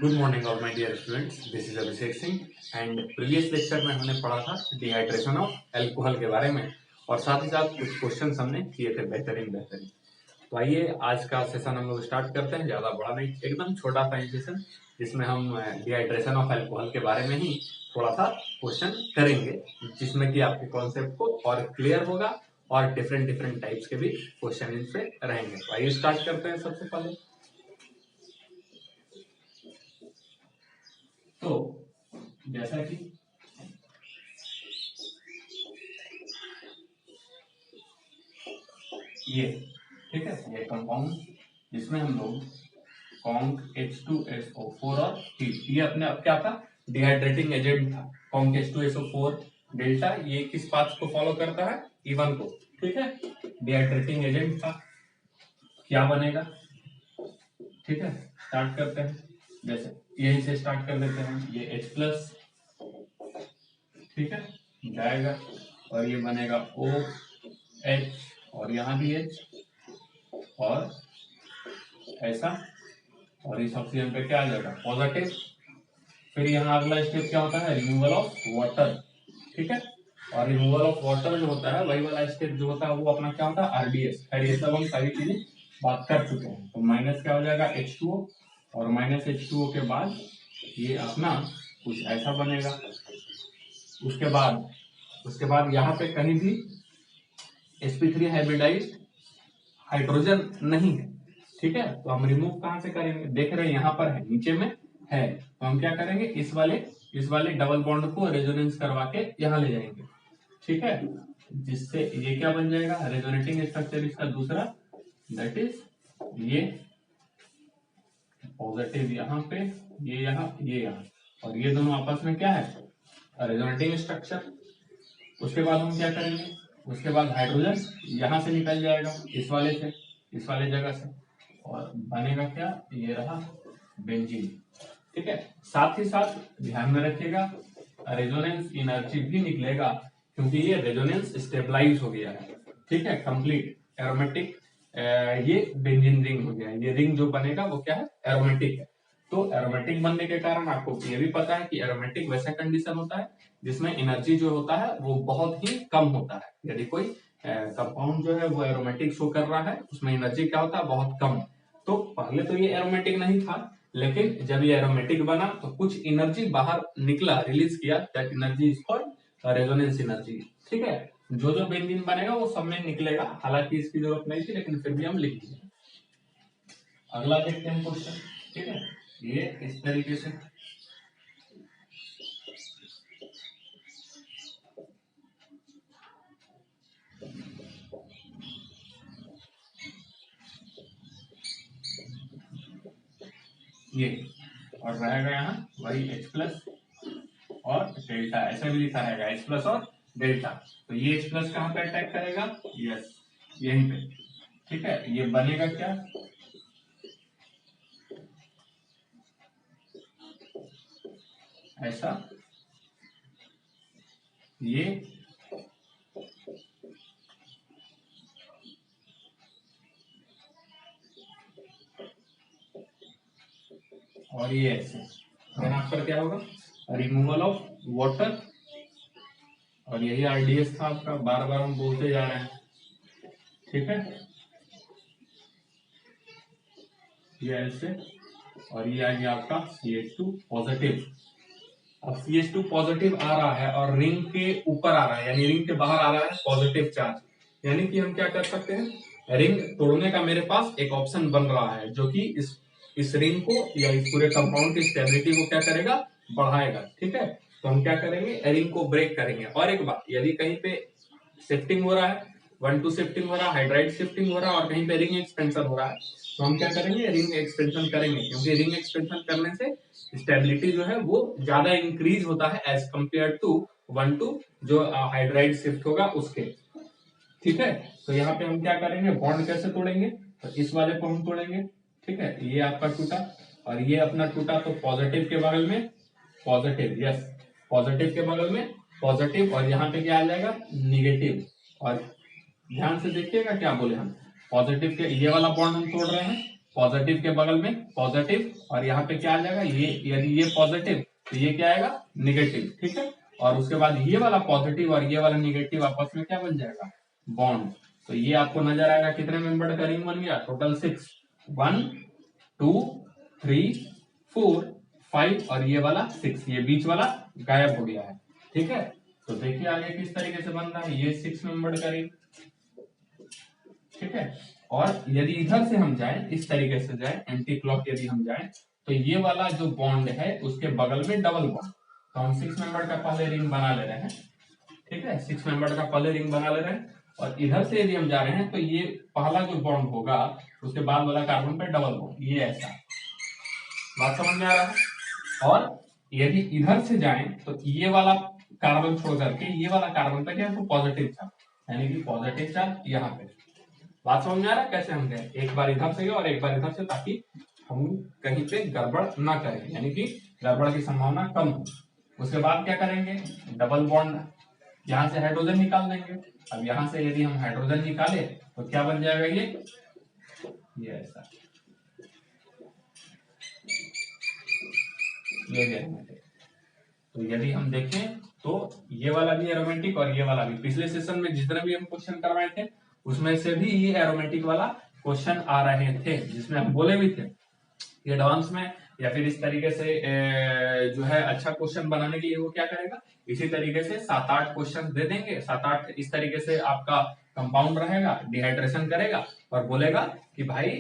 Good morning all my dear students, this is Abhishek Singh and previous lecture में हमने पढ़ा था डिहाइड्रेशन ऑफ अल्कोहल के बारे में और साथ ही साथ कुछ क्वेश्चंस हमने किए थे बेहतरीन। तो आइए आज का सेशन हम लोग स्टार्ट करते हैं। ज्यादा बड़ा नहीं, एकदम छोटा सा सेशन जिसमें हम डिहाइड्रेशन ऑफ अल्कोहल के बारे में ही थोड़ा सा क्वेश्चन करेंगे, जिसमें कि आपके कॉन्सेप्ट को और क्लियर होगा और डिफरेंट डिफरेंट टाइप्स के भी क्वेश्चन इनसे रहेंगे। तो आइए स्टार्ट करते हैं। सबसे पहले तो जैसा कि ये ठीक है, ये कंपाउंड जिसमें हम लोग कॉन्क H2SO4 और हीट, ये अपने आप क्या था, डिहाइड्रेटिंग एजेंट था। कॉन्क H2SO4 डेल्टा ये किस पाथ को फॉलो करता है, E1 को। ठीक है, डिहाइड्रेटिंग एजेंट था। क्या बनेगा, ठीक है, स्टार्ट करते हैं। जैसे यहीं से स्टार्ट कर देते हैं। ये H+, ठीक है, जाएगा और ये बनेगा OH और यहाँ भी H और ऐसा, और इस ऑक्सीजन पे क्या आ जाएगा, पॉजिटिव। फिर यहाँ अगला स्टेप क्या होता है, रिमूवल ऑफ वाटर। ठीक है, और रिमूवल ऑफ वाटर जो होता है वही वाला स्टेप जो होता है वो अपना क्या होता है, RDS। खैर ये सब हम सारी चीजें बात कर चुके हैं। तो माइनस क्या हो जाएगा, H2O, और माइनस H2O के बाद ये अपना कुछ ऐसा बनेगा। उसके बाद यहाँ पे कहीं भी sp3 हाइब्रिडाइज्ड हाइड्रोजन नहीं है। ठीक है, तो हम रिमूव कहां से करेंगे, देख रहे हैं यहाँ पर है, नीचे में है, तो हम क्या करेंगे, इस वाले डबल बॉन्ड को रेजोनेंस करवा के यहाँ ले जाएंगे। ठीक है, जिससे ये क्या बन जाएगा, रेजोनेटिंग स्ट्रक्चर इसका दूसरा, दैट इज ये पॉजिटिव यहाँ पे, ये यहाँ, और ये दोनों आपस में क्या है, रेजोनेटिंग स्ट्रक्चर। उसके बाद हम क्या करेंगे, उसके बाद हाइड्रोजन यहाँ से निकल जाएगा, इस वाले जगह से, और बनेगा क्या, ये रहा बेंजीन। ठीक है, साथ ही साथ ध्यान में रखिएगा रेजोनेंस एनर्जी भी निकलेगा, क्योंकि ये रेजोनेंस स्टेबलाइज हो गया है। ठीक है, कंप्लीट एरोमेटिक, ये बेंजीन रिंग हो गया है। ये रिंग जो बनेगा वो क्या है, एरोमेटिक है। तो एरोमेटिक बनने के कारण आपको ये भी पता है कि एरोमेटिक वैसा कंडीशन होता है जिसमें एनर्जी जो होता है वो बहुत ही कम होता है। यदि कोई कंपाउंड जो है वो एरोमेटिक शो कर रहा है, उसमें एनर्जी क्या होता है, बहुत कम। तो पहले तो ये एरोमेटिक नहीं था, लेकिन जब ये एरोमेटिक बना तो कुछ एनर्जी बाहर निकला, रिलीज किया, that energy is called resonance energy. ठीक है, जो जो बेंजीन बनेगा वो सब में निकलेगा, हालांकि इसकी जरूरत नहीं थी लेकिन फिर भी हम लिख दिए। अगला देखते हैं क्वेश्चन। ठीक है, ये इस तरीके से ये, और रहेगा यहाँ वही H+ और डेल्टा, ऐसा भी लिखा रहेगा H+ और डेल्टा। तो ये H+ कहाँ पे अटैक करेगा, यस यहीं पे। ठीक है, ये बनेगा क्या, ऐसा, ये और ये ऐसे। देन आफ्टर क्या होगा, रिमूवल ऑफ वाटर, और यही RDS था आपका, बार बार हम बोलते जा रहे हैं। ठीक है, ये ऐसे, और ये आ गया आपका CH2 पॉजिटिव। अब CH2 पॉजिटिव आ रहा है और रिंग के ऊपर आ रहा है, यानी रिंग के बाहर आ रहा है पॉजिटिव चार्ज, यानी कि हम क्या कर सकते हैं, रिंग तोड़ने का मेरे पास एक ऑप्शन बन रहा है जो कि इस रिंग को या इस पूरे कंपाउंड की स्टेबिलिटी को क्या करेगा, बढ़ाएगा। ठीक है, तो हम क्या करेंगे, रिंग को ब्रेक करेंगे। और एक बात, यदि कहीं पे शिफ्टिंग हो रहा है, 1-2 शिफ्टिंग हो रहा है, हाइड्राइड शिफ्टिंग हो रहा है, और कहीं पे रिंग एक्सपेंशन हो रहा है, तो हम क्या करेंगे, रिंग एक्सपेंशन करेंगे, क्योंकि रिंग एक्सपेंशन करने से स्टेबिलिटी जो है वो ज्यादा इंक्रीज होता है एज कंपेयर टू 1-2 जो हाइड्राइड शिफ्ट होगा उसके। ठीक है, तो यहाँ पे हम क्या करेंगे, बॉन्ड कैसे तोड़ेंगे, तो इस वाले को हम तोड़ेंगे। ठीक है, ये आपका टूटा और ये अपना टूटा, तो पॉजिटिव के बगल में पॉजिटिव, यस पॉजिटिव के बगल में पॉजिटिव, और यहाँ पे क्या आ जाएगा, निगेटिव। और ध्यान से देखिएगा क्या बोले हम, पॉजिटिव के ये वाला बॉन्ड हम तोड़ रहे हैं, पॉजिटिव के बगल में पॉजिटिव, और यहाँ पे क्या आ जाएगा, ये यदि ये पॉजिटिव तो ये क्या आएगा, निगेटिव। ठीक है, और उसके बाद ये वाला पॉजिटिव और ये वाला निगेटिव आपस में क्या बन जाएगा, बॉन्ड। तो ये आपको नजर आएगा कितने मेंबर का रिंग बन गया, टोटल 6, 1 2 3 4 5 और ये वाला 6, ये बीच वाला गायब हो गया है। ठीक है, तो देखिए आगे किस तरीके से बन रहा है, ये 6 मेंबर का रिंग। ठीक है, और यदि इधर से हम जाएं, इस तरीके से जाएं, एंटी क्लॉक यदि हम जाएं, तो ये वाला जो बॉन्ड है उसके बगल में डबल बॉन्ड, तो हम 6 मेंबर का पहले रिंग बना ले रहे हैं। ठीक है, 6 मेंबर का पहले रिंग बना ले रहे हैं, और इधर से यदि हम जा रहे हैं तो ये पहला जो बॉन्ड होगा उसके बाद वाला कार्बन पे डबल बॉन्ड, ये ऐसा। बात समझ में आ रहा है। और यदि इधर से जाएं तो ये वाला कार्बन छोड़ करके ये वाला कार्बन पे क्या है, तो पॉजिटिव चार्ज, यानी कि पॉजिटिव चार्ज यहाँ पे। बात समझ में आ रहा है कैसे हम गए, एक बार इधर से गए और एक बार इधर से, ताकि हम कहीं पे गड़बड़ ना करें, यानी कि गड़बड़ की संभावना कम हो। उसके बाद क्या करेंगे, डबल बॉन्ड, यहां से हाइड्रोजन निकाल देंगे। अब यहां से यदि हम हाइड्रोजन निकाले तो क्या बन जाएगा, ये ऐसा, ये एरोमेटिक। तो यदि हम देखें तो ये वाला भी एरोमेटिक और ये वाला भी, पिछले सेशन में जितने भी हम क्वेश्चन करवाए थे उसमें से भी ये एरोमेटिक वाला क्वेश्चन आ रहे थे, जिसमें हम बोले भी थे एडवांस में या फिर इस तरीके से जो है अच्छा क्वेश्चन बनाने के लिए वो क्या करेगा, इसी तरीके से 7-8 क्वेश्चन दे देंगे, 7-8 इस तरीके से आपका कंपाउंड रहेगा, डिहाइड्रेशन करेगा और बोलेगा कि भाई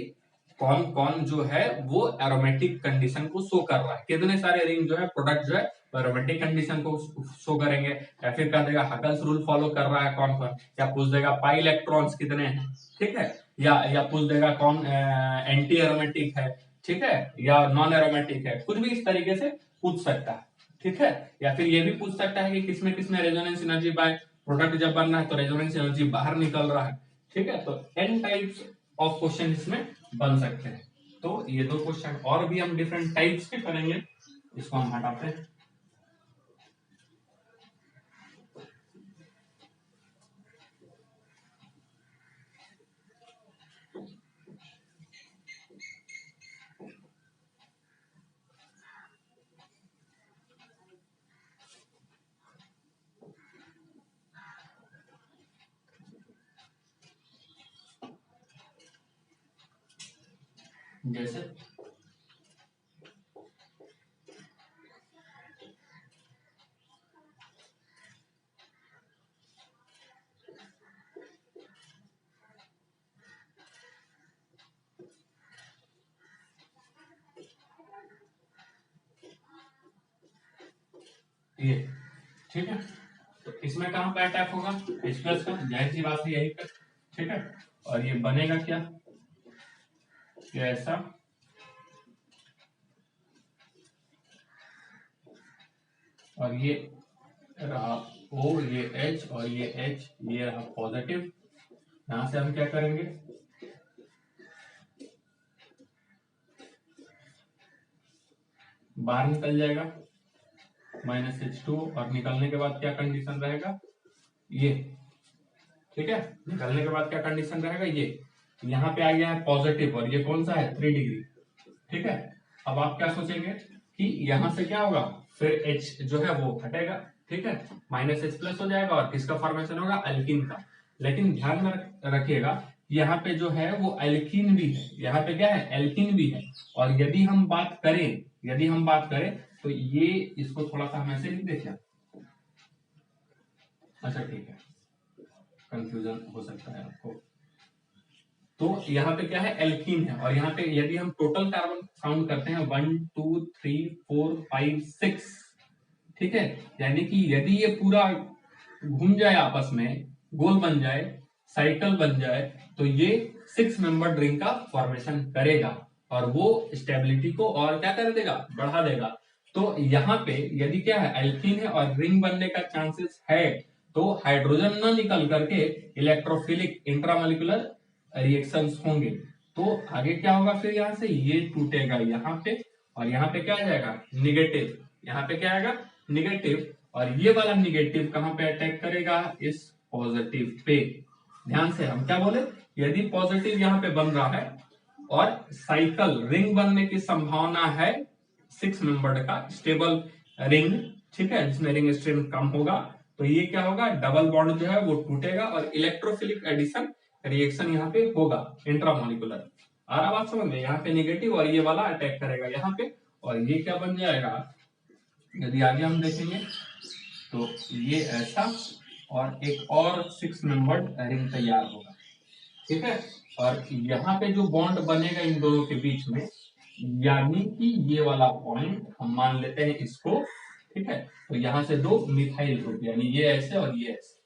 कौन कौन जो है वो एरोमेटिक कंडीशन को शो कर रहा है, कितने सारे रिंग जो है प्रोडक्ट जो है एरोमेटिक कंडीशन को शो करेंगे, या फिर कह देगा हकल्स रूल फॉलो कर रहा है कौन कौन, या पूछ देगा पाई इलेक्ट्रॉन्स कितने हैं। ठीक है, या पूछ देगा कौन एंटी एरोमेटिक है, ठीक है, या नॉन एरोमेटिक है, कुछ भी इस तरीके से पूछ सकता है। ठीक है, या फिर ये भी पूछ सकता है कि किसमें किसमें रेजोनेंस एनर्जी बाय प्रोडक्ट जब बन रहा है तो रेजोनेंस एनर्जी बाहर निकल रहा है। ठीक है, तो n टाइप्स ऑफ क्वेश्चन इसमें बन सकते हैं। तो ये 2 क्वेश्चन और भी हम डिफरेंट टाइप्स के करेंगे, इसको हम हटाते हैं। जैसे ये, ठीक है, तो इसमें कहां पे अटैक होगा, H+ का, जाहिर सी बात है यही पे। ठीक है, और ये बनेगा क्या, ये ऐसा, और ये रहा O, ये H और ये H, ये रहा पॉजिटिव। यहां से हम क्या करेंगे, बाहर निकल जाएगा -H2, और निकलने के बाद क्या कंडीशन रहेगा, ये। ठीक है, निकलने के बाद क्या कंडीशन रहेगा, ये यहाँ पे आ गया है पॉजिटिव, और ये कौन सा है, 3 डिग्री। ठीक है, अब आप क्या सोचेंगे कि यहां से क्या होगा, फिर H जो है वो हटेगा। ठीक है, -H+ हो जाएगा, और किसका फॉर्मेशन होगा, अल्किन का। लेकिन ध्यान में रखिएगा यहाँ पे जो है वो एल्कीन भी है, यहाँ पे क्या है, एल्कीन भी है। और यदि हम बात करें तो ये, इसको थोड़ा सा हम ऐसे लिख दें क्या, अच्छा ठीक है, कंफ्यूजन हो सकता है आपको। तो यहाँ पे क्या है, एल्कीन है, और यहाँ पे यदि हम टोटल कार्बन काउंट करते हैं 1 2 3 4 5 6। ठीक है, यानी कि यदि ये पूरा घूम जाए आपस में, गोल बन जाए, साइकिल बन जाए, तो ये 6 मेंबर रिंग का फॉर्मेशन करेगा, और वो स्टेबिलिटी को और क्या कर देगा, बढ़ा देगा। तो यहाँ पे यदि क्या है, एल्कीन है और रिंग बनने का चांसेस है, तो हाइड्रोजन ना निकल करके इलेक्ट्रोफिलिक इंट्रामोलिकुलर रिएक्शंस होंगे। तो आगे क्या होगा, फिर यहाँ से ये टूटेगा यहाँ पे, और यहाँ पे क्या आ जाएगा, निगेटिव। यहाँ पे क्या आएगा, निगेटिव, और ये वाला निगेटिव कहां पे अटैक करेगा, इस पॉजिटिव पे। ध्यान से हम क्या बोले, यदि पॉजिटिव यहाँ पे बन रहा है और साइकिल रिंग बनने की संभावना है 6 मेंबर्ड का स्टेबल रिंग, ठीक है, जिसमें रिंग स्ट्रेन कम होगा, तो ये क्या होगा, डबल बॉन्ड जो है वो टूटेगा और इलेक्ट्रोफिलिक एडिशन रिएक्शन यहाँ पे होगा इंट्रामोलिकुलर। आ रहा बात समझ में, यहाँ पे नेगेटिव और ये वाला अटैक करेगा यहाँ पे, और ये क्या बन जाएगा, यदि आगे हम देखेंगे तो ये ऐसा और एक और 6 मेंबर्ड रिंग तैयार होगा, ठीक है। और यहाँ पे जो बॉन्ड बनेगा इन दोनों के बीच में, यानी कि ये वाला पॉइंट हम मान लेते हैं इसको, ठीक है, तो यहाँ से दो मिथाइल ग्रुप, यानी ये ऐसे और ये ऐसे,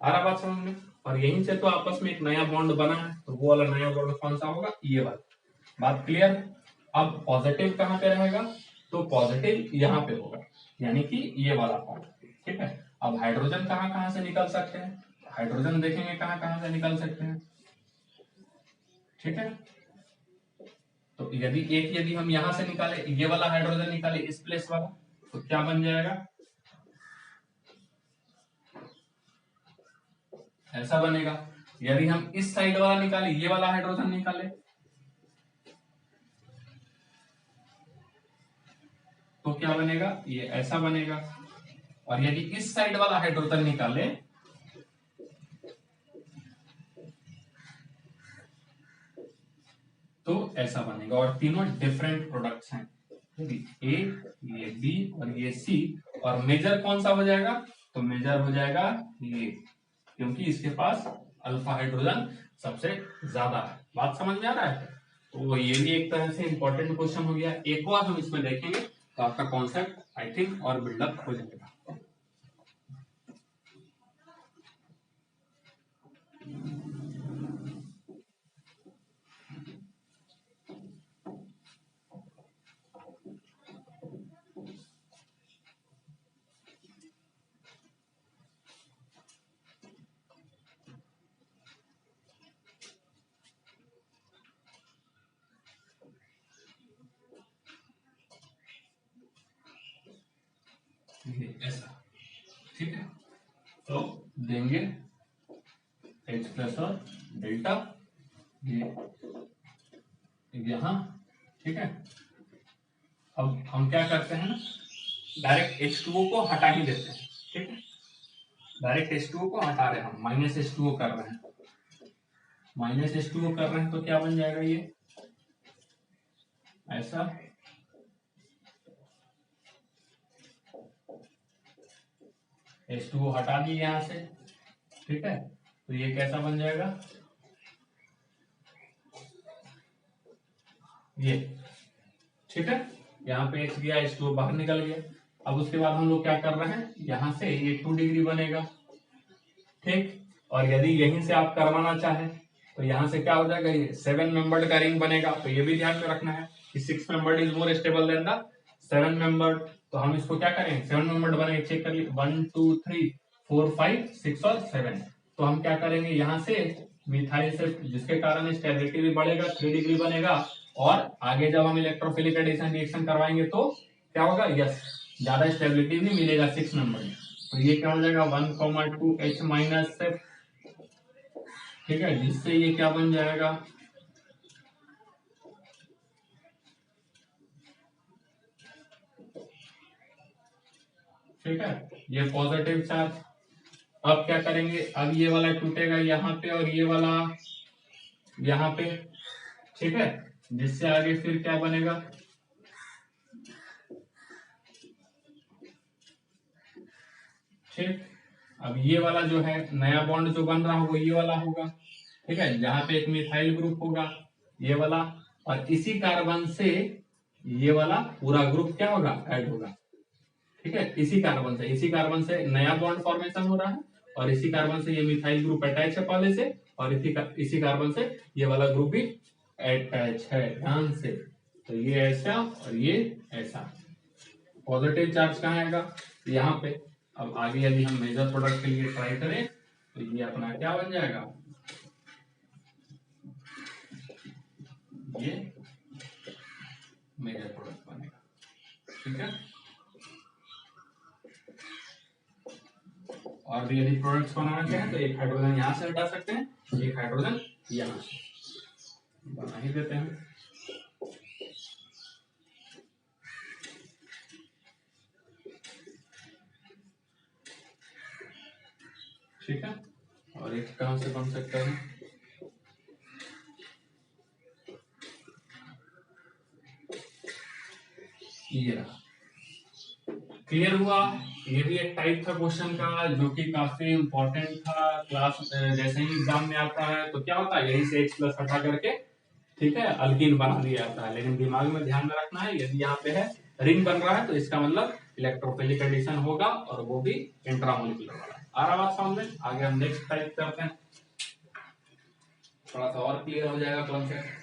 आ रहा बात समझ में, और यहीं से तो आपस में एक नया बॉन्ड बना है, तो वो वाला नया बॉन्ड कौन सा होगा, ये वाला। बात क्लियर। अब पॉजिटिव कहाँ पे रहेगा, तो पॉजिटिव यहाँ पे होगा, यानी कि ये वाला पॉइंट, ठीक है। अब हाइड्रोजन कहाँ कहाँ से निकल सकते हैं, हाइड्रोजन देखेंगे कहाँ कहाँ से निकल सकते हैं, ठीक है। तो यदि हम यहां से निकाले, ये वाला हाइड्रोजन निकाले इस प्लेस वाला, तो क्या बन जाएगा, ऐसा बनेगा। यदि हम इस साइड वाला निकाले, ये वाला हाइड्रोजन निकाले, तो क्या बनेगा, ये ऐसा बनेगा। और यदि इस साइड वाला हाइड्रोजन निकाले, तो ऐसा बनेगा। और तीनों डिफरेंट प्रोडक्ट्स हैं, ए, ये बी और ये सी। और मेजर कौन सा हो जाएगा, तो मेजर हो जाएगा ये, क्योंकि इसके पास अल्फा हाइड्रोजन सबसे ज्यादा है। बात समझ में आ रहा है, तो ये भी एक तरह से इंपॉर्टेंट क्वेश्चन हो गया। एक बार हम इसमें देखेंगे तो आपका कॉन्सेप्ट आई थिंक और बिल्डअप हो जाएगा। ऐसा, ठीक है, तो देंगे H प्लस और डेल्टा ये यहां, ठीक है। अब हम क्या करते हैं ना, डायरेक्ट H2O को हटा ही देते हैं, ठीक है, डायरेक्ट H2O को हटा रहे हैं हम, माइनस H2O कर रहे हैं, माइनस H2O कर रहे हैं, तो क्या बन जाएगा ये ऐसा, H2O हटा दिए यहां से, ठीक है, तो ये कैसा बन जाएगा, ये, ठीक है, यहाँ पे H गया, H2O बाहर निकल गया। अब उसके बाद हम लोग क्या कर रहे हैं, यहाँ से ये 2 डिग्री बनेगा, ठीक। और यदि यहीं से आप करवाना चाहें तो यहाँ से क्या हो जाएगा, ये 7 मेंबर्ड का रिंग बनेगा। तो ये भी ध्यान में रखना है कि 6 membered is more stable then the 7 membered. तो हम इसको क्या करेंगे, 7 मेंबर्ड बनेगा, चेक कर लिए, 1 2 3 4 5 6 और 7। तो हम क्या करेंगे, यहाँ से मिथाइल से, जिसके कारण स्टेबिलिटी भी बढ़ेगा, 3 डिग्री बनेगा। और आगे जब हम इलेक्ट्रोफिलिक एडिशन रिएक्शन करवाएंगे तो क्या होगा, यस, ज्यादा स्टेबिलिटी भी मिलेगा 6 नंबर में। तो ये क्या हो जाएगा 1,2 H माइनस, ठीक है, जिससे ये क्या बन जाएगा, ठीक है, ये पॉजिटिव चार्ज। अब क्या करेंगे, अब ये वाला टूटेगा यहाँ पे और ये वाला यहाँ पे, ठीक है, जिससे आगे फिर क्या बनेगा, ठीक। अब ये वाला जो है नया बॉन्ड जो बन रहा है वो ये वाला होगा, ठीक है, जहां पे एक मिथाइल ग्रुप होगा ये वाला, और इसी कार्बन से ये वाला पूरा ग्रुप क्या होगा, ऐड होगा, ठीक है। इसी कार्बन से नया बॉन्ड फॉर्मेशन हो रहा है, और इसी कार्बन से ये मिथाइल ग्रुप अटैच है पहले से, और इसी कार्बन से ये वाला ग्रुप भी अटैच है, ध्यान से। तो ये ऐसा और ये ऐसा, पॉजिटिव चार्ज कहाँ आएगा, यहाँ पे। अब आगे यदि हम मेजर प्रोडक्ट के लिए ट्राई करें तो ये अपना क्या बन जाएगा, ये मेजर प्रोडक्ट बनेगा, ठीक है। और भी यदि प्रोडक्ट्स बनाना चाहें तो एक हाइड्रोजन यहाँ से हटा सकते हैं, एक हाइड्रोजन यहाँ से। बना ही देते हैं। ठीक है, और एक कहां से बन सकता है, ये रहा। क्लियर हुआ? ये भी एक टाइप था क्वेश्चन का जो कि काफी इंपॉर्टेंट था। क्लास जैसे ही एग्जाम में आता है तो क्या होता है, यही से H प्लस हटा करके, ठीक है, अल्कीन बना दिया जाता है। लेकिन दिमाग में ध्यान में रखना है, यदि यहाँ पे है रिंग बन रहा है तो इसका मतलब इलेक्ट्रोफिलिक एडिशन होगा, और वो भी इंट्रामोलिकुलर वाला। आ रहा बात समझ में? आगे हम नेक्स्ट टाइप करते हैं, थोड़ा सा और क्लियर हो जाएगा कॉन्सेप्ट।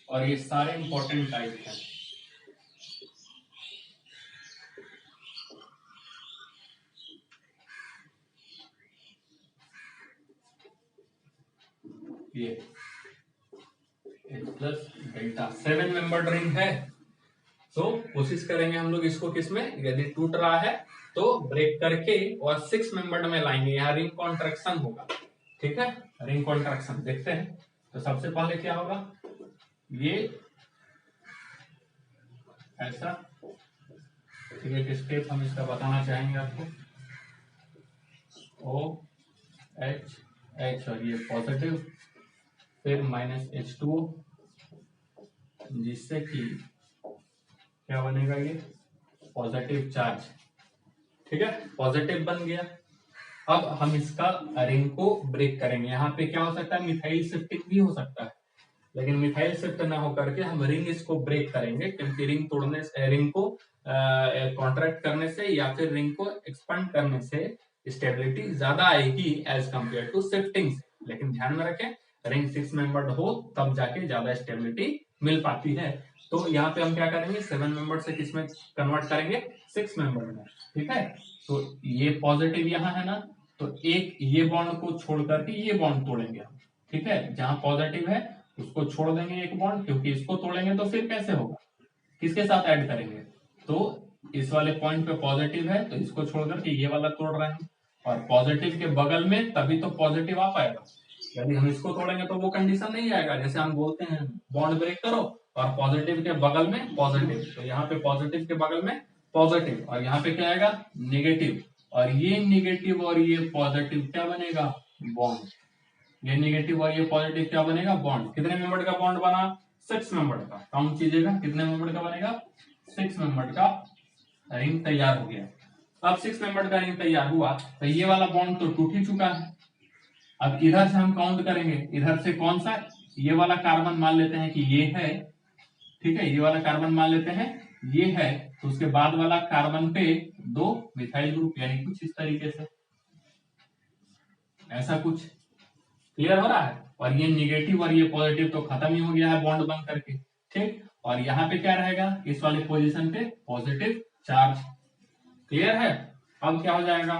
और ये सारे इंपॉर्टेंट टाइप हैं। ये H plus delta 7 membered ring है, तो कोशिश करेंगे हम लोग इसको किसमें, यदि टूट रहा है तो ब्रेक करके और 6 मेंबर्ड में लाएंगे, यहाँ रिंग कॉन्ट्रैक्शन होगा। ठीक है, रिंग कॉन्ट्रैक्शन देखते हैं। तो सबसे पहले क्या होगा, ये ऐसा, ठीक है, एक स्टेप हम इसका बताना चाहेंगे आपको। OH और ये पॉजिटिव, फिर -H2O, जिससे कि क्या बनेगा, ये पॉजिटिव चार्ज। ठीक है, पॉजिटिव बन गया। अब हम इसका रिंग को ब्रेक करेंगे। यहाँ पे क्या हो सकता है, मिथाइल शिफ्टिंग भी हो सकता है, लेकिन मिथाइल शिफ्ट ना हो करके हम रिंग इसको ब्रेक करेंगे, क्योंकि रिंग तोड़ने से, रिंग को कॉन्ट्रैक्ट करने से या फिर रिंग को एक्सपेंड करने से स्टेबिलिटी ज्यादा आएगी एज कंपेयर टू शिफ्टिंग से। लेकिन ध्यान में रखें, रिंग 6 मेंबर्ड हो तब जाके ज्यादा स्टेबिलिटी मिल पाती है। तो यहाँ पे हम क्या करेंगे, 7 मेंबर से किसमें कन्वर्ट करेंगे, 6 मेंबर में। ठीक है, तो ये पॉजिटिव यहाँ है ना, तो एक ये बॉन्ड को छोड़ करके ये बॉन्ड तोड़ेंगे हम। ठीक है, जहां पॉजिटिव है उसको छोड़ देंगे एक बॉन्ड, क्योंकि इसको तोड़ेंगे तो फिर कैसे होगा, किसके साथ ऐड करेंगे, तो इस वाले पॉइंट पे पॉजिटिव है तो इसको छोड़ करके ये वाला तोड़ रहे हैं, और पॉजिटिव के बगल में तभी तो पॉजिटिव आ पाएगा। यदि हम इसको तोड़ेंगे तो वो कंडीशन नहीं आएगा। जैसे हम बोलते हैं बॉन्ड ब्रेक करो और पॉजिटिव के बगल में पॉजिटिव, तो यहाँ पे पॉजिटिव के बगल में पॉजिटिव, और यहाँ पे क्या आएगा, नेगेटिव, और ये नेगेटिव और ये पॉजिटिव क्या बनेगा, बॉन्ड। ये नेगेटिव और ये पॉजिटिव क्या बनेगा, बॉन्ड। कितने मेंबर का बॉन्ड बना, 6 मेंबर का। काउंट कीजिएगा कितने मेंबर का बनेगा, 6 मेंबर का रिंग तैयार हो गया। अब 6 मेंबर का रिंग तैयार हुआ तो ये वाला बॉन्ड तो टूट ही चुका है। अब इधर से हम काउंट करेंगे, इधर से कौन सा, ये वाला कार्बन मान लेते हैं कि ये है। ठीक है, ये वाला कार्बन मान लेते हैं ये है, तो उसके बाद वाला कार्बन पे 2 मिथाइल ग्रुप, यानी कुछ इस तरीके से, ऐसा कुछ। क्लियर हो रहा है? और ये निगेटिव और ये पॉजिटिव तो खत्म ही हो गया है बॉन्ड बन करके। ठीक, और यहाँ पे क्या रहेगा, इस वाले पोजीशन पे पॉजिटिव चार्ज। क्लियर है? अब क्या हो जाएगा,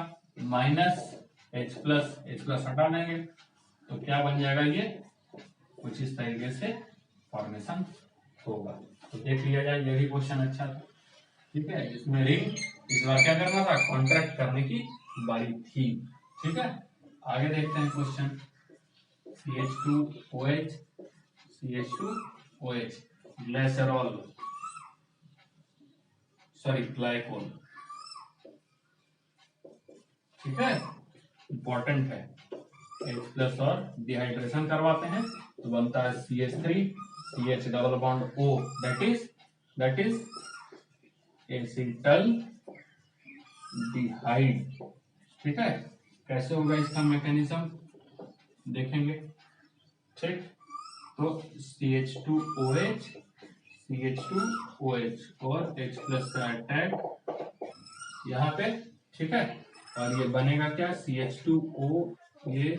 -H+, हटा देंगे तो क्या बन जाएगा, ये कुछ इस तरीके से फॉर्मेशन होगा। तो देख लिया जाए, ये भी क्वेश्चन अच्छा था। ठीक है, इसमें रिंग इस बार क्या करना था, कॉन्ट्रैक्ट करने की बारी थी। ठीक है, आगे देखते हैं question. CH2OH, CH2OH, glycerol, sorry glycol. ठीक है, इंपॉर्टेंट है। H+ और डिहाइड्रेशन करवाते हैं तो बनता है CH3, CH double bond O, that is acetaldehyde. ठीक है, कैसे होगा इसका मैकेनिज्म देखेंगे। ठीक, तो CH2OH, CH2OH और H+ का अटैक यहाँ पे। ठीक है, और ये बनेगा क्या, CH2O, ये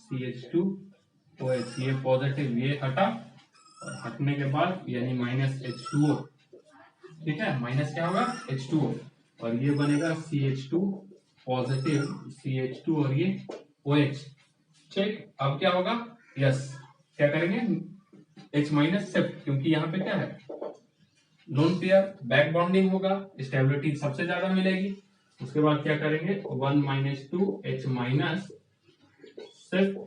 CH2OH, ये पॉजिटिव, ये हटा, और हटने के बाद यानी -H2O। ठीक है, माइनस क्या होगा, H2O, और ये बनेगा CH2 पॉजिटिव CH2 और ये OH। ठीक, अब क्या होगा, यस क्या करेंगे, H माइनस शिफ्ट, क्योंकि यहाँ पे क्या है लोन पेयर, बैक बॉन्डिंग होगा, स्टेबिलिटी सबसे ज्यादा मिलेगी। उसके बाद क्या करेंगे 1 माइनस 2 H माइनस शिफ्ट,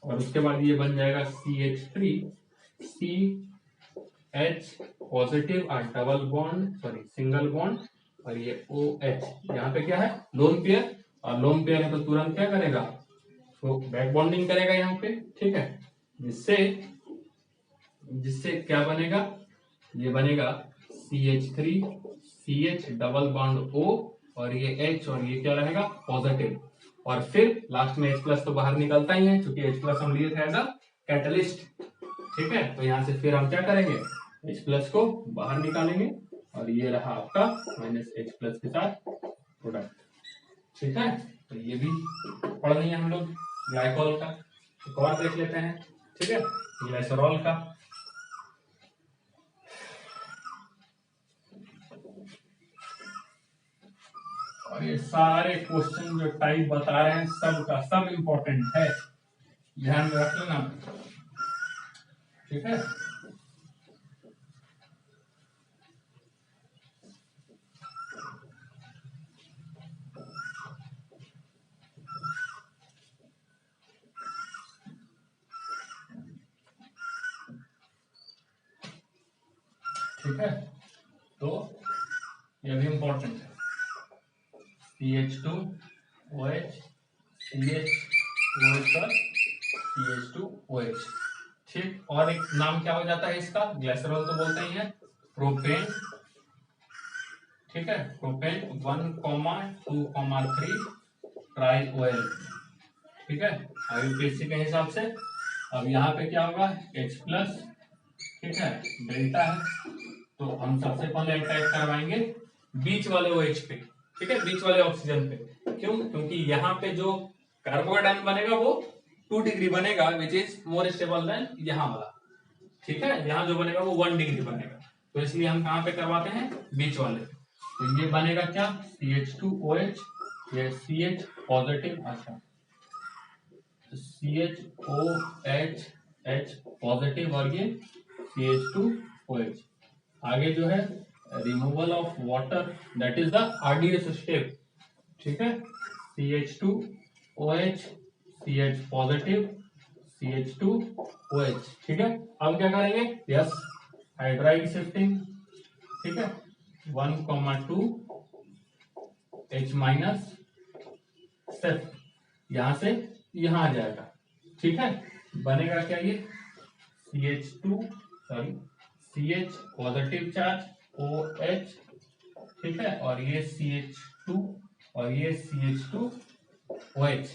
और उसके बाद ये बन जाएगा CH3 CH पॉजिटिव और double bond sorry single bond, और ये OH। यहाँ पे क्या है लोन पेयर, और लोन पेयर है तो तुरंत क्या करेगा, तो बैक बॉन्डिंग करेगा यहाँ पे। ठीक है, जिससे जिससे क्या बनेगा, ये बनेगा CH3 CH double bond O, और ये H, और ये क्या रहेगा पॉजिटिव, और फिर लास्ट में H प्लस तो बाहर निकलता ही है, क्योंकि H प्लस हम लिए थे एज अ कैटलिस्ट। ठीक है, तो यहाँ से फिर हम क्या करेंगे H प्लस को बाहर निकालेंगे, और ये रहा आपका माइनस H प्लस के साथ प्रोडक्ट। ठीक है, तो ये भी पढ़ लेंगे हम लोग ग्लाइकोल का। एक और देख लेते हैं, ठीक है, ग्लाइसरॉल का। और ये सारे क्वेश्चन जो टाइप बता रहे हैं सब का सब इम्पोर्टेंट है, ध्यान में रख लेना। ठीक है, ठीक है, तो ये भी इम्पोर्टेंट है, CH2OH CH OH CH2OH। ठीक, और एक नाम क्या हो जाता है इसका, ग्लिसरॉल तो बोलते ही है, प्रोपेन। ठीक है, प्रोपेन 1,2,3 ट्राई ऑयल। ठीक है, IUPAC के हिसाब से। अब यहाँ पे क्या होगा H प्लस, ठीक है, डेल्टा है, तो हम सबसे पहले अटैक करवाएंगे बीच वाले OH पे। ठीक है, बीच वाले ऑक्सीजन पे। क्यों, क्योंकि यहाँ पे जो कार्बोकेटाइन बनेगा वो 2 डिग्री बनेगा, which is more stable then यहाँ वाला। ठीक है, यहाँ जो बनेगा वो 1 डिग्री बनेगा, तो इसलिए हम कहाँ पे करवाते हैं बीच वाले। तो ये बनेगा क्या CH2OH, ये CH पॉजिटिव, अच्छा CHOH H पॉजिटिव, और ये CH2OH। आगे जो है removal of water, that is the RDS step. ठीक है, CH2OH CH पॉजिटिव CH2OH। ठीक है, अब क्या करेंगे, यस हाइड्राइड शिफ्टिंग। ठीक है, 1,2 H माइनस शिफ्ट, यहां से यहां आ जाएगा। ठीक है, बनेगा क्या ये CH2 sorry CH positive charge OH। ठीक है, और ये CH2 और ये CH2OH।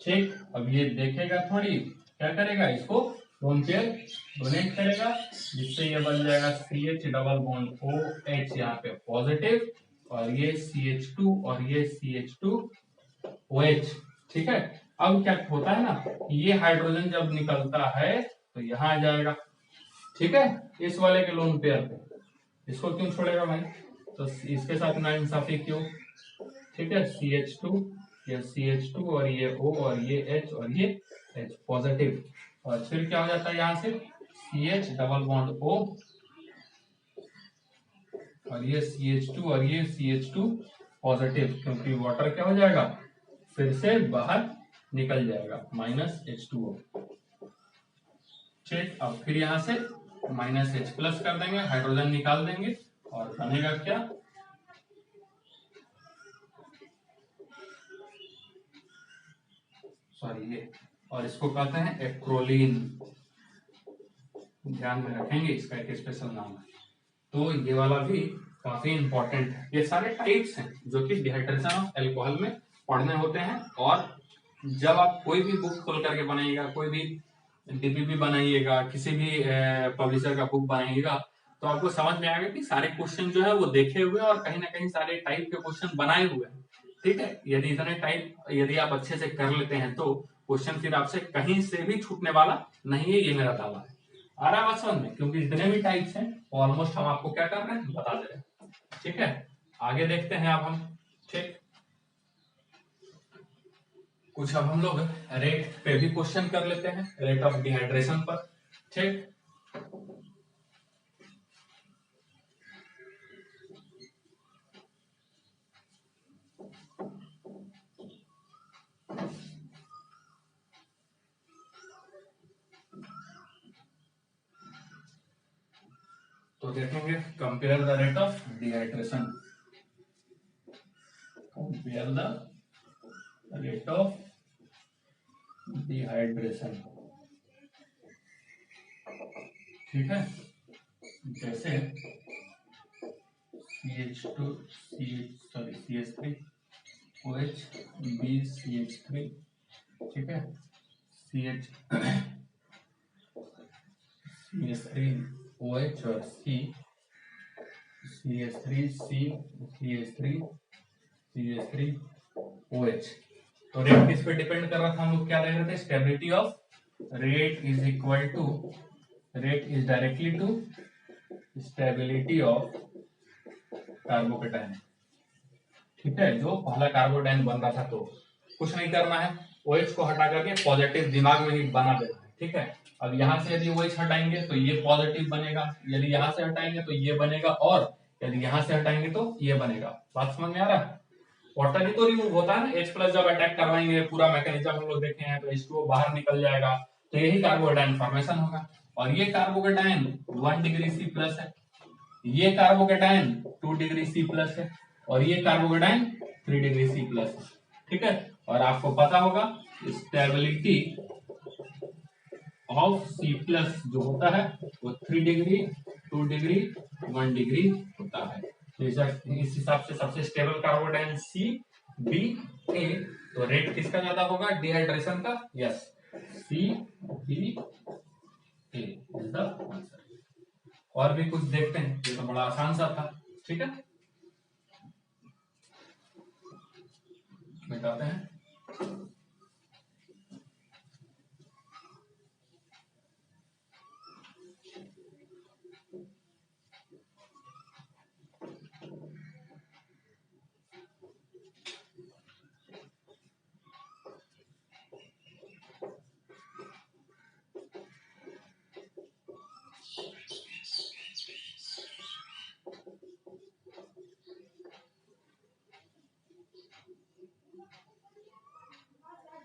ठीक, अब ये देखेगा थोड़ी, क्या करेगा इसको लोन पेयर डोनेट करेगा, जिससे ये बन जाएगा CH डबल बॉन्ड OH यहाँ पे पॉजिटिव, और ये CH2 और ये CH2OH। ठीक है, अब क्या होता है ना, ये हाइड्रोजन जब निकलता है तो यहाँ आ जाएगा। ठीक है, इस वाले के लोन पेयर पे, इसको क्यों छोड़ेगा भाई, तो इसके साथ ना इंसाफी क्यों। ठीक है, CH2 ये CH2 और ये O और ये H और ये H पॉजिटिव, और फिर क्या हो जाता है यहाँ से CH डबल बॉन्ड O, और ये CH2 और ये CH2 पॉजिटिव, क्योंकि वाटर क्या हो जाएगा फिर से बाहर निकल जाएगा माइनस H2O। ठीक, अब फिर यहाँ से माइनस H प्लस कर देंगे, हाइड्रोजन निकाल देंगे, और बनेगा क्या सॉरी ये, और इसको कहते हैं एक्रोलीन। ध्यान में रखेंगे, इसका एक स्पेशल नाम है। तो ये वाला भी काफी इंपॉर्टेंट है। ये सारे टाइप्स हैं जो कि डिहाइड्रेशन ऑफ अल्कोहल में पढ़ने होते हैं, और जब आप कोई भी बुक खोल करके बनाइएगा, कोई भी DPP बनाइएगा, किसी भी पब्लिशर का बुक बनाइएगा, तो आपको समझ में आएगा कि सारे क्वेश्चन जो है वो देखे हुए और कहीं ना कहीं सारे टाइप के क्वेश्चन बनाए हुए हैं। ठीक है, यदि इतने टाइप यदि आप अच्छे से कर लेते हैं तो क्वेश्चन फिर आपसे कहीं से भी छूटने वाला नहीं है, ये मेरा दावा है। आ रहा है बात समझ में, क्योंकि जितने भी टाइप्स हैं ऑलमोस्ट हम आपको क्या कर रहे हैं बता दे रहे हैं। ठीक है, आगे देखते हैं अब हम। ठीक, कुछ अब हम लोग रेट पे भी क्वेश्चन कर लेते हैं, रेट ऑफ डिहाइड्रेशन पर। ठीक, तो देखेंगे compare the rate of dehydration, compare the rate of dehydration. ठीक है, जैसे CH2 CH3 OH BCH3, ठीक है, CH3 OH और CH3 OH। तो रेट किस पे डिपेंड कर रहा था, हम लोग क्या देख रहे थे, stability of rate is equal to, rate is directly to stability of carbocation. ठीक है, जो पहला कार्बोकेटाइन बन रहा था, तो कुछ नहीं करना है, OH को हटा करके पॉजिटिव दिमाग में ही बना देना है। ठीक है, अब यहाँ से यदि OH हटाएंगे तो ये पॉजिटिव बनेगा, यदि यहाँ से हटाएंगे तो ये बनेगा, और यदि यहाँ से हटाएंगे तो ये बनेगा। बात समझ में आ रहा है? वाटर ही तो रिमूव होता है ना, H प्लस जब अटैक करवाएंगे, पूरा मैकेनिज्म हम लोग देखे हैं, तो H2O बाहर निकल जाएगा, तो यही कार्बोकेटाइन फॉर्मेशन होगा। और ये कार्बोकेटाइन 1 डिग्री C प्लस है, ये कार्बोकेटाइन 2 डिग्री C प्लस है, और ये कार्बोकेटाइन 3 डिग्री C प्लस है। ठीक है, और आपको पता होगा स्टेबिलिटी ऑफ C प्लस जो होता है वो 3 डिग्री, 2 डिग्री, 1 डिग्री होता है। तो इस हिसाब से सबसे stable carbocation C, B, A। तो रेट किसका ज्यादा होगा डिहाइड्रेशन का? Yes, C, B, A is the answer. और भी कुछ देखते हैं, ये तो बड़ा आसान सा था। ठीक है, मिटाते हैं।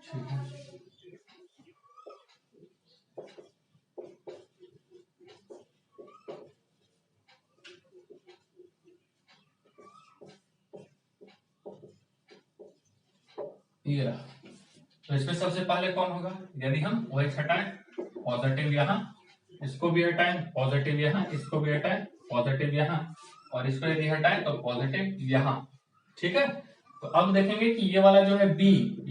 ठीक है, ये रहा। तो इसमें सबसे पहले कौन होगा, यदि हम OH हटाएं, पॉजिटिव यहाँ, इसको भी हटाएं, पॉजिटिव यहाँ, इसको भी हटाएं, पॉजिटिव यहाँ, और इसको यदि हटाएं तो पॉजिटिव यहाँ। ठीक है, तो अब देखेंगे कि ये वाला जो है B,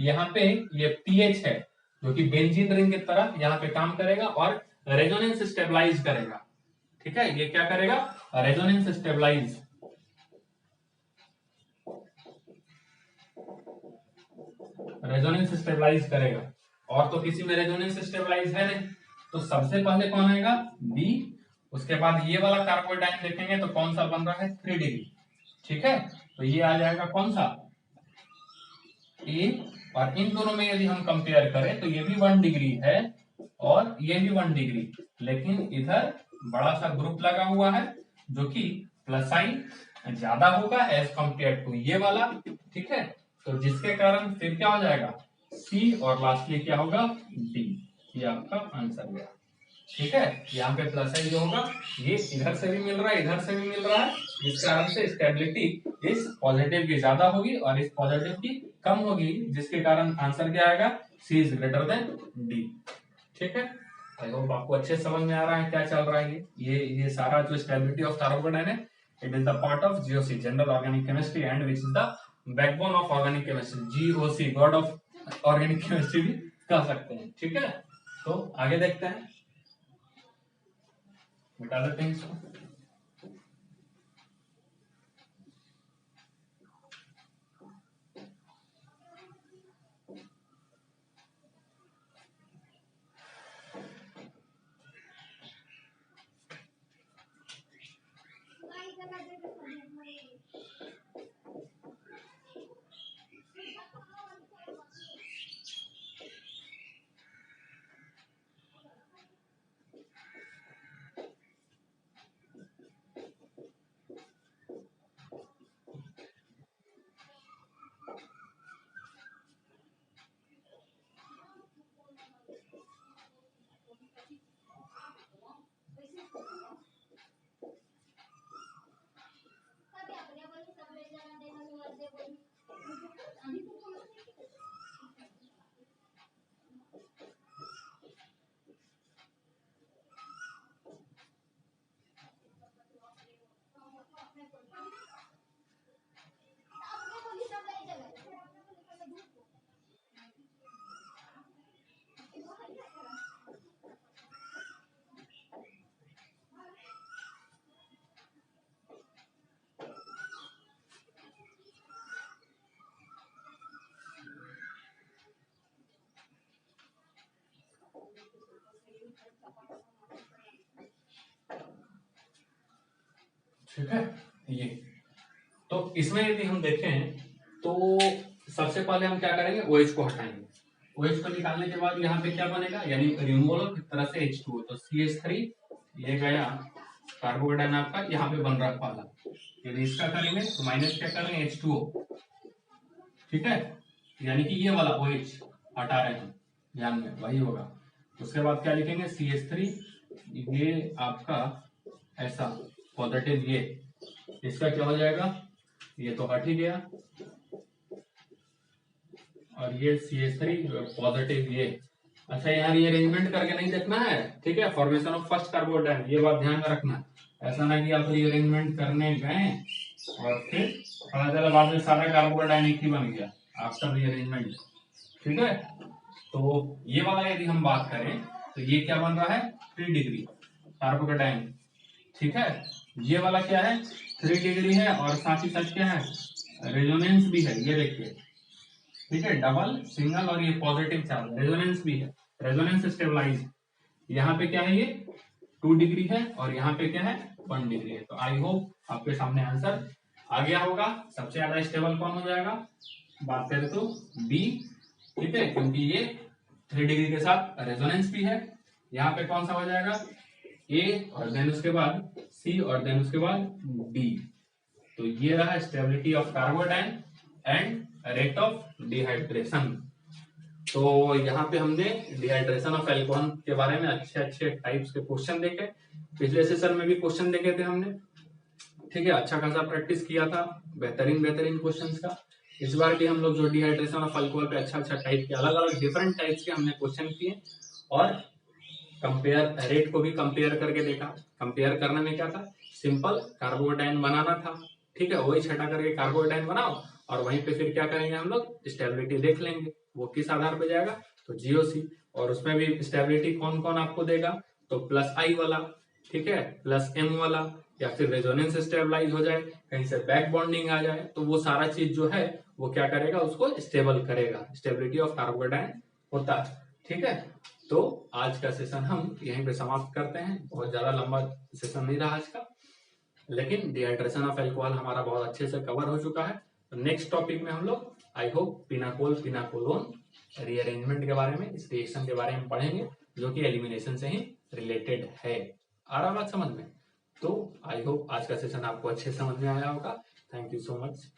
यहाँ पे ये pH है, जो कि बेंजीन रिंग की तरह यहाँ पे काम करेगा और रेजोनेंस स्टेबलाइज करेगा। ठीक है, ये क्या करेगा, रेजोनेंस स्टेबलाइज, रेजोनेंस स्टेबलाइज करेगा। और तो किसी में रेजोनेंस स्टेबलाइज है नहीं, तो सबसे पहले कौन आएगा, बी। उसके बाद ये वाला कार्बोकेटाइन देखेंगे तो कौन सा बन रहा है, 3 डिग्री। ठीक है, तो ये आ जाएगा कौन सा, ए। और इन दोनों में यदि हम कंपेयर करें तो ये भी 1 डिग्री है और ये भी 1 डिग्री, लेकिन इधर बड़ा सा ग्रुप लगा हुआ है जो कि प्लस साइन ज्यादा होगा एज कंपेयर टू ये वाला। ठीक है, तो जिसके कारण फिर क्या हो जाएगा, सी, और लास्टली क्या होगा, डी। ये आपका आंसर गया। ठीक है, यहाँ पे प्लस साइन जो होगा ये इधर से भी मिल रहा है, इधर से भी मिल रहा है, जिस कारण से स्टेबिलिटी इस पॉजिटिव की ज्यादा होगी और इस पॉजिटिव की कम होगी, जिसके कारण आंसर क्या आएगा, सी इज ग्रेटर देन डी। ठीक है, आई होप आपको अच्छे समझ में आ रहा है क्या चल रहा है। ये सारा जो स्टेबिलिटी ऑफ कार्बोकेटाइन है, it is the part of GOC, general organic chemistry, and which is the backbone of organic chemistry. GOC, God of organic chemistry भी कह सकते हैं। ठीक है, तो आगे देखते हैं, मिटा देते हैं इसको। ठीक है। ये तो इसमें यदि हम देखें तो सबसे पहले हम क्या करेंगे, OH को हटाएंगे। OH को निकालने के बाद यहाँ पे क्या बनेगा, यानी रिमूवल ऑफ एक तरह से H2O, तो CH3 ये गया कार्बोकेटाइन आपका यहाँ पे बन रहा पहला। यदि इसका करेंगे तो माइनस क्या करेंगे H2O, ठीक है, यानी कि ये वाला OH हटा रहे हैं, ध्यान में वही होगा। उसके बाद क्या लिखेंगे CH3, ये आपका ऐसा पॉजिटिव, ये इसका क्या हो जाएगा, ये तो हट ही गया, और ये CH3 पॉजिटिव ये। अच्छा यहाँ ये अरेंजमेंट करके नहीं देखना है, ठीक है, फॉर्मेशन ऑफ फर्स्ट कार्बोडाइन, ये बात ध्यान में रखना। ऐसा ना कि आप रीअरेंजमेंट करने गए और फिर पता चला बाद में सारा कार्बोडाइन एक ही बन गया आफ्टर रीअरेंजमेंट, ठीक है। तो ये वाला यदि हम बात करें तो ये क्या बन रहा है 3 डिग्री कार्बोकेटाइन, ठीक है। ये वाला क्या है 3 डिग्री है, और साथ ही साथ क्या है रेजोनेंस भी है, ये देखिए, ठीक है, डबल सिंगल, और ये पॉजिटिव चार्ज, रेजोनेंस भी है, रेजोनेंस स्टेबलाइज। यहाँ पे क्या है ये 2 डिग्री है, और यहाँ पे क्या है 1 डिग्री है। तो आई होप आपके सामने आंसर आ गया होगा। सबसे ज्यादा स्टेबल कौन हो जाएगा, बात करें तो बी, ठीक है, क्योंकि ये 3 डिग्री के साथ रेजोनेंस भी है। यहाँ पे कौन सा हो जाएगा ए, और देन उसके बाद सी, और देन उसके बाद डी। तो ये रहा स्टेबिलिटी ऑफ कार्बोडाइन एंड रेट ऑफ डिहाइड्रेशन। तो यहाँ पे हमने डिहाइड्रेशन ऑफ एल्कोहल के बारे में अच्छे अच्छे टाइप्स के क्वेश्चन देखे। पिछले सेशन में भी क्वेश्चन देखे थे हमने, ठीक है, अच्छा खासा प्रैक्टिस किया था, बेहतरीन क्वेश्चंस का। इस बार भी हम लोग जो डिहाइड्रेशन ऑफ अल्कोहल पे अच्छा टाइप के अलग अलग डिफरेंट टाइप्स के हमने क्वेश्चन किए, और कंपेयर रेट को भी कंपेयर करके देखा। कंपेयर करने में क्या था, सिंपल कार्बोडाइन बनाना था, ठीक है, वही छटा करके कार्बोडाइन बनाओ, और वहीं पे फिर क्या करेंगे हम लोग स्टेबिलिटी देख लेंगे, वो किस आधार पे जाएगा, तो GOC, और उसमें भी स्टेबिलिटी कौन कौन आपको देगा, तो +I वाला, ठीक है, +M वाला, या फिर रेजोनेंस स्टेबलाइज हो जाए, कहीं से बैक बॉन्डिंग आ जाए, तो वो सारा चीज जो है वो क्या करेगा, उसको स्टेबल करेगा, स्टेबिलिटी ऑफ कार्बोडाइन होता है, ठीक है। तो आज का सेशन हम यहीं पे समाप्त करते हैं, बहुत ज्यादा लंबा सेशन नहीं रहा आज का, लेकिन डिहाइड्रेशन ऑफ अल्कोहल हमारा बहुत अच्छे से कवर हो चुका है। तो नेक्स्ट टॉपिक में हम लोग आई होप पिनाकोल पिनाकोलोन रीअरेंजमेंट के बारे में, इस रिएक्शन के बारे में पढ़ेंगे, जो कि एलिमिनेशन से ही रिलेटेड है। आ रहा बात समझ में? तो आई होप आज का सेशन आपको अच्छे समझ में आया होगा। Thank you so much.